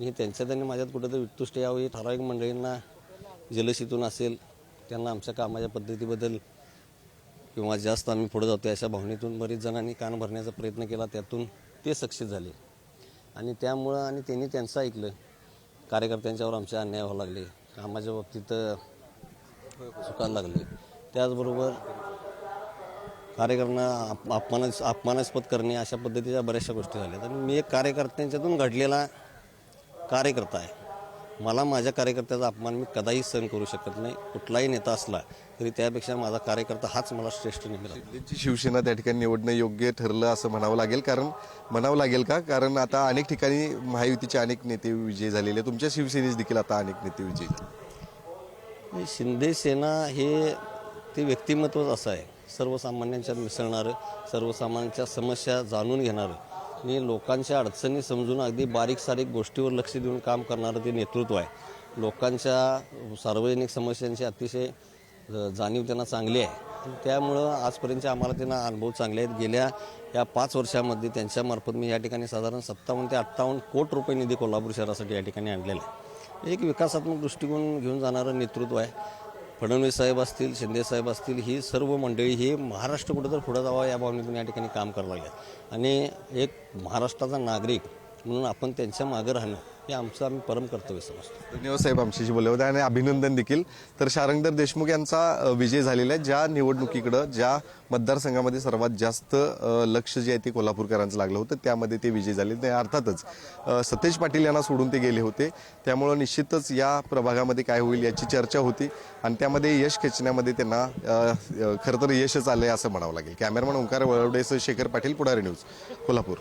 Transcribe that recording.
हे त्यांनी माझ्यात कुठेतरी वितुष्ट यावं. ठराविक मंडळींना जलशीतून असेल त्यांना आमच्या कामाच्या पद्धतीबद्दल किंवा जास्त आम्ही पुढे जातो अशा भावनेतून बरेच जणांनी कान भरण्याचा प्रयत्न केला, त्यातून ते सक्सेस झाले. आणि त्यामुळं आणि त्यांनी त्यांचं ऐकलं. कार्यकर्त्यांच्यावर आमचे अन्याय व्हावं लागले, कामाच्या बाबतीत चुकायला लागले. त्याचबरोबर कार्यकर्त्यांना अपमानास्पद करणे अशा पद्धतीच्या बऱ्याचशा गोष्टी झाल्या. आणि मी एक कार्यकर्त्यांच्यातून घडलेला कार्यकर्ता आहे. मला माझ्या कार्यकर्त्याचा अपमान मी कदाही सहन करू शकत नाही. कुठलाही नेता असला तरी त्यापेक्षा माझा कार्यकर्ता हाच मला श्रेष्ठ नेहमी लागतो. शिंदेची शिवसेना त्या ठिकाणी निवडणं योग्य ठरलं असं म्हणावं लागेल का? कारण आता अनेक ठिकाणी महायुतीचे अनेक नेते विजयी झालेले, तुमच्या शिवसेनेचे देखील आता अनेक नेते विजयी झाले. शिंदे सेना हे ते व्यक्तिमत्वच असं आहे, सर्वसामान्यांच्यात मिसळणारं, सर्वसामान्यांच्या समस्या जाणून घेणारं आणि लोकांच्या अडचणी समजून अगदी बारीक सारीक गोष्टीवर लक्ष देऊन काम करणारं ते नेतृत्व आहे. लोकांच्या सार्वजनिक समस्यांची अतिशय जाणीव त्यांना चांगली आहे. त्यामुळं आजपर्यंत आम्हाला त्यांना अनुभव चांगले आहेत. गेल्या या 5 वर्षामध्ये त्यांच्यामार्फत मी या ठिकाणी साधारण 57 ते 58 कोटी रुपये निधी कोल्हापूर शहरासाठी या ठिकाणी आणलेला आहे. एक विकासात्मक दृष्टिकोन घेऊन जाणारं नेतृत्व आहे. फडणवीस साहेब असतील, शिंदे साहेब असतील, ही सर्व मंडळी ही महाराष्ट्र कुठं तर पुढे जावा या भावनेतून या ठिकाणी काम करायला लागले. आणि एक महाराष्ट्राचा नागरिक म्हणून आपण त्यांच्या मागे राहणं हे आमचं आम्ही परम कर्तव्य समजतो. धन्यवाद साहेब आमच्याशी बोलले होते आणि अभिनंदन देखील. तर शारंगधर देशमुख यांचा विजय झालेला आहे. ज्या निवडणुकीकडं ज्या मतदारसंघामध्ये सर्वात जास्त लक्ष जे आहे ते कोल्हापूरकरांचं लागलं होतं त्यामध्ये ते विजय झाले. ते अर्थातच सतेज पाटील यांना सोडून ते गेले होते. त्यामुळं निश्चितच या प्रभागामध्ये काय होईल याची चर्चा होती आणि त्यामध्ये यश खेचण्यामध्ये त्यांना खरं तर यशच आलंय असं म्हणावं लागेल. कॅमेरामन ओंकार वळवडेसह शेखर पाटील, पुढारी न्यूज, कोल्हापूर.